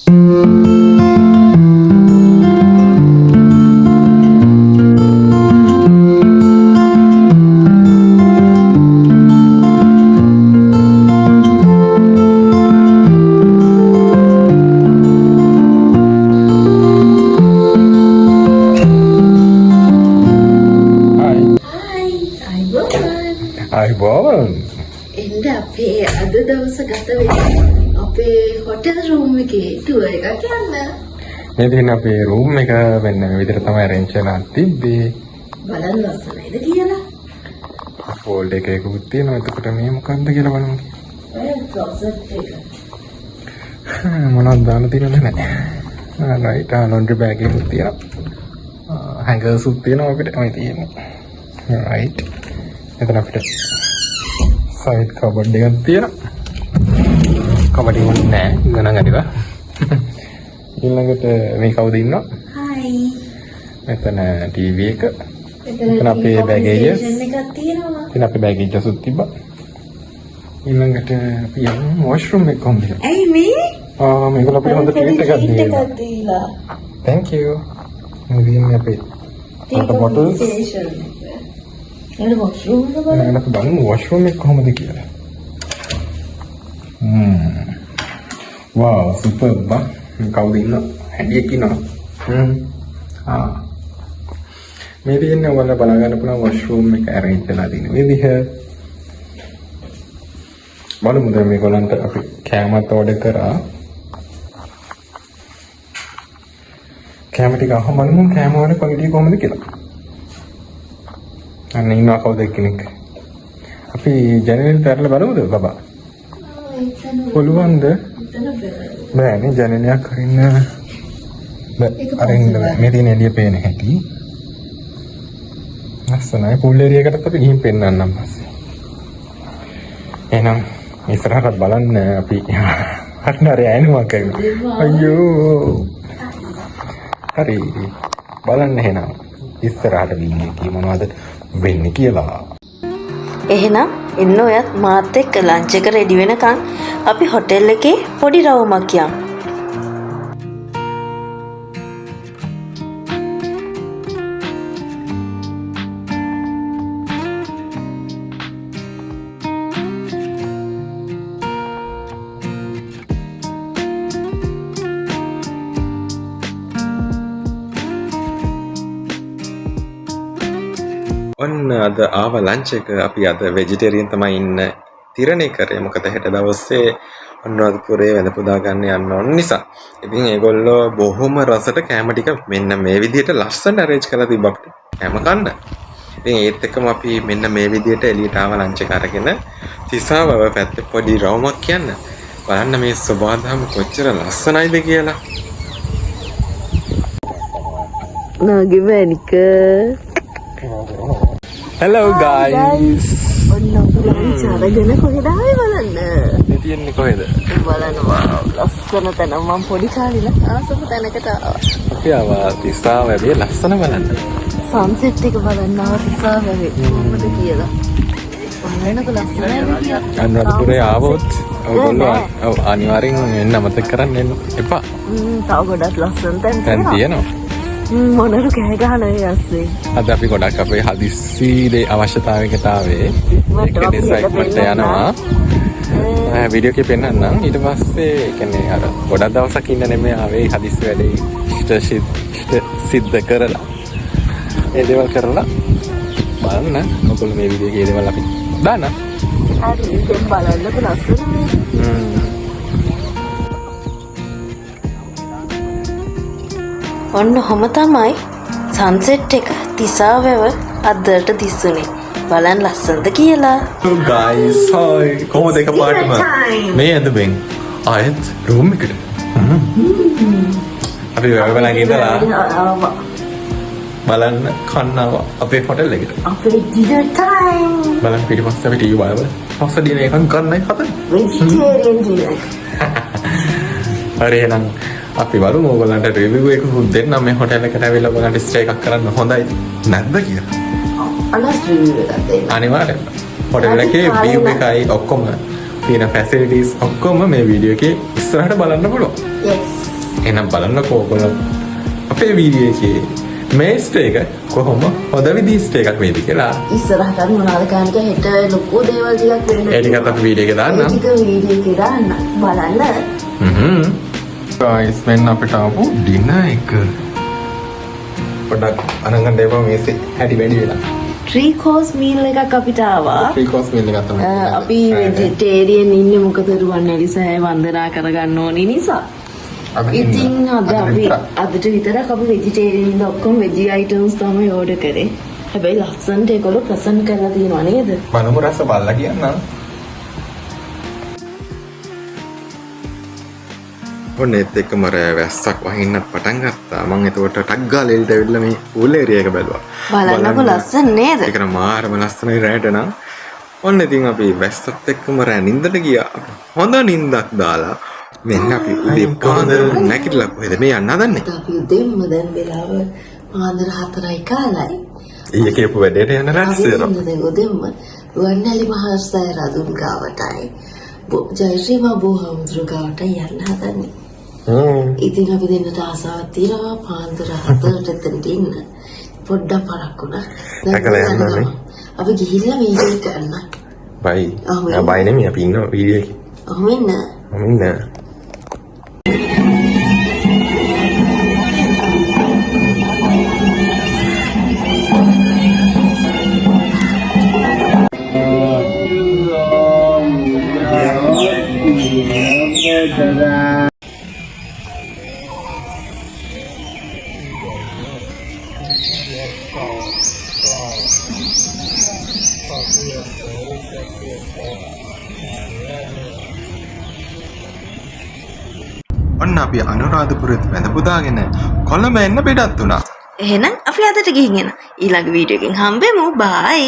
අයිබෝවන් එන්න අපේ අද දවස ගත වෙන්නේ අපේ හොටෙල් රූම් එකේ ටුවර් එකක් යන්න. මේ දින අපේ රූම් එක වෙන විදිහට තමයි arrange කරලා තිබ්බේ. බලන්න ලස්සනයිද කියලා. ෆෝල්ඩ් එකකුත් තියෙනවා. එතකොට මේ මොකක්ද කියලා බලමු. ඔය ක්ලෝසට් එක. මොනවද දාන්න තියෙනවද නැහැ. රයිට් laundry bag එකකුත් තියෙනවා. hangers උත් තියෙනවා අපිට මේ තියෙනවා. රයිට්. එතන අපිට සයිඩ් කබඩ් එකක් තියෙනවා. කබඩ් එක නෑ ගණන් අරිවා. ඊළඟට මේ කවුද ඉන්නවා? හයි. මෙතන ටීවී එක. එතන අපේ බෑගේජස් එකක් තියෙනවා. එතන අපේ බෑගේජස් උත් තිබ්බා. ඊළඟට අපි යමු වොෂ්රූම් එක කොහොමද? ඇයි මේ? මේගොල්ලෝ අපිට හොඳ ට්‍රීට් එකක් දීලා. Thank you. මේ දින්නේ අපේ water bottles. එළ වොෂ්රූම් එක බලන්න. නේද බලමු වොෂ්රූම් එක කොහොමද කියලා. wow super බා. කවුද ඉන්න? හැඩියක් ඉන්නවා. මේ දින්නේ ඔයාලා බලා ගන්න පුළුවන් වොෂ්රූම් එක arrange වෙලා තියෙන විදිහ. බලමු දැන් මේගොල්ලන්ට අපි කැමරත් ඕඩර් කරා. කැමරා ටික අහම බලමු කැමරා වල ක්වලිටි කොහොමද කියලා. අන්න ඉන්නවා කවුද කෙනෙක්. අපි ජනේලෙන් තරලා බලමුද බබා? පුළුවන්ද? බෑනේ ජනේලයක් අරින්න. අරින්න බෑ. මේ තියෙන එළිය පේන හැටි. ලස්සනයි පූල් ඒරියකටත් අපි ගිහින් පෙන්නන්නම් පස්සේ. එහෙනම් ඉස්සරහට බලන්න අපි හරිනරේ ඇනුවා කරනවා. අයියෝ. හරි. බලන්න එහෙනම් ඉස්සරහට ගිහින් කී මොනවද වෙන්නේ කියලා. එහෙනම් එන්න ඔයත් මාත් එක්ක ලන්ච් එක රෙඩි වෙනකන් අපි හොටෙල් එකේ පොඩි රවුමක් යමු. ඔන්න අද ආව ලන්ච් එක අපි අද වෙජිටේරියන් තමයි ඉන්න තිරණය කරේ. මොකද හෙට දවසේ අනුරාධපුරේ වැඳ පුදා ගන්න යන්න ඕන නිසා. ඉතින් ඒගොල්ලෝ බොහොම රසට කැම ටික මෙන්න මේ විදිහට ලස්සන arrange කරලා තිබ්බා අපිට කැම කන්න. ඉතින් ඒත් එක්කම අපි මෙන්න මේ විදිහට එළියට ආව ලන්ච් එක අරගෙන තිසාවව පැත්තේ පොඩි රවුමක් කියන්න. බලන්න මේ සබාධම කොච්චර ලස්සනයිද කියලා. නාගේ මැනික. Hello guys. ඔන්න ලන්ච් අරගෙන කොහෙද ආවේ බලන්න. මේ තියන්නේ කොහෙද? බලන්න ලස්සන තැන මම පොඩි කාලේ ආසම තැනකට ආවා. අපි ආවා තිසාවවේ ලස්සන බලන්න. සන්සෙට් එක බලන්න ආවා තිසාවවේ කොහොමද කියලා. බලන්නක ලස්සනයි කියලා. අනුරාධපුරේ ආවොත් ඔයගොල්ලෝ අනිවාර්යෙන් එන්න අමතක කරන්න එන්න එපා. තව ගොඩක් ලස්සන තැන් තියෙනවා. මොනරු කෑ ගහනවා ඒ ඇස්සේ. අද අපි ගොඩක් අපේ හදිස්සි අවශ්‍යතාවයකට ආවේ. ඒක එක්සයිට්මන්ට් යනවා. වීඩියෝ එකේ පෙන්නන්නම්. ඊට පස්සේ කියන්නේ අර ගොඩක් දවසක් ඉන්න නෙමෙයි ආවේ හදිස්සි වැඩේ සිද්ධ කරලා. ඒ දේවල් කරලා බලන්න. මොකද මේ වීඩියෝ එකේ දේවල් අපි දාන්න. හරි ඒක බලන්නක ලස්සනයි. ඔන්න ඔහොම තමයි සන්සෙට් එක තිසාවැව අද්දරට දිස්සුනේ. බලන්න ලස්සනද කියලා. So guys, hi. කොහොමද එකපාරටම මේ ඇඳුමින් ආයෙත් රූම් එකට. අපි ඔයගොල්ලන්ගේ ඉඳලා බලන්න කන්නාව අපේ හොටෙල් එකට. අපේ dinner time. බලන්න පිටිපස්සේ අපි ටීවී බලවල. පස්ස දින එකක් ගන්නයි හදන්නේ. vegetarian dinner. හරි එහෙනම් අපි බලමු ඕගොල්ලන්ට රිවිව් එකක් දෙන්න මේ හොටෙල් එකට ඇවිල්ලා ඔයගොල්ලන්ට ස්ටේ එකක් කරන්න හොඳයි නැද්ද කියලා. අනස් රිවිව් එකක් දෙන්න. අනිවාර්යෙන්ම. හොටෙල් එකේ view එකයි ඔක්කොම තියෙන facilities ඔක්කොම මේ වීඩියෝ එකේ ඉස්සරහට බලන්න පුළුවන්. yes. එහෙනම් බලන්නකෝ ඔයගොල්ලෝ අපේ වීඩියෝ එකේ මේ ස්ටේ එක කොහොම හොඳ විදිහේ ස්ටේ එකක් වේද කියලා. ඉස්සරහට මොනවද කාණික හෙට ලොකු දේවල් ටිකක් වෙන්න. ඒ ටිකත් අපි වීඩියෝ එකේ දාන්නම්. ටික වීඩියෝ එකේ දාන්න. බලන්න. ගයිස් මෙන්න අපිට ආපු ඩිනර් එක. පොඩක් අනංගන් දේවා මේසේ හැටි වැඩි වෙලා. 3 course meal එකක් අපිට ආවා. 3 course meal එකක් තමයි. අපි vegetarian ඉන්නේ මොකද රුවන් ඇලිසෑ වන්දනා කරගන්න ඕනි නිසා. ඉතින් අදට විතරක් අපි vegetarian ඉඳ ඔක්කොම veggie items තමයි order කරේ. හැබැයි ලස්සනට ඒගොල්ලෝ ප්‍රසන්ට් කරලා තියෙනවා නේද? බලමු රස බලලා කියන්නම්. ඔන්නේත් එක්කම වැස්සක් වහින්නත් පටන් ගත්තා. මම එතකොට ටක් ගාලා එල්ට ඇවිල්ලා මේ pool area එක බැලුවා. බලන්නකො ලස්සන නේද? ඒක නම් මාරම ලස්සනයි රැට නම්. ඔන්න ඉතින් අපි වැස්සත් එක්කම රෑ නිින්දට ගියා. හොඳ නිින්දක් දාලා මෙන්න අපි උදේ පාන්දර නැගිටලා කොහෙද මේ යන්න හදන්නේ? අපි උදේම දැන් වෙලාව පාන්දර 4යි කාලයි. ඊයේ කියපු වැඩේට යන්න රැස්සියර. දැන් උදේම රුවන්වැලි මහාසෑය රදුන් ගාවටයි ජයශ්‍රී මහබෝහමුදුර ගාවට යන්න හදන්නේ. ඉතින් අපි දෙන්නට ආසාවක් තියෙනවා පාන්දර 4ට එතනට ඉන්න. පොඩ්ඩක් පරක් වුණා. අපි ගිහිල්ලා වීඩියෝ කරන්න. බයි. බයි නෙමෙයි අපි ඉන්න වීඩියෝ එකේ. ඔහොම ඉන්න. ඔන්න අපි අනුරාධපුරෙත් වැඳ පුදාගෙන කොළඹ එන්න පිටත් වුණා. එහෙනම් අපි අදට ගිහින් එන ඊළඟ වීඩියෝ එකෙන් හම්බෙමු. බයි.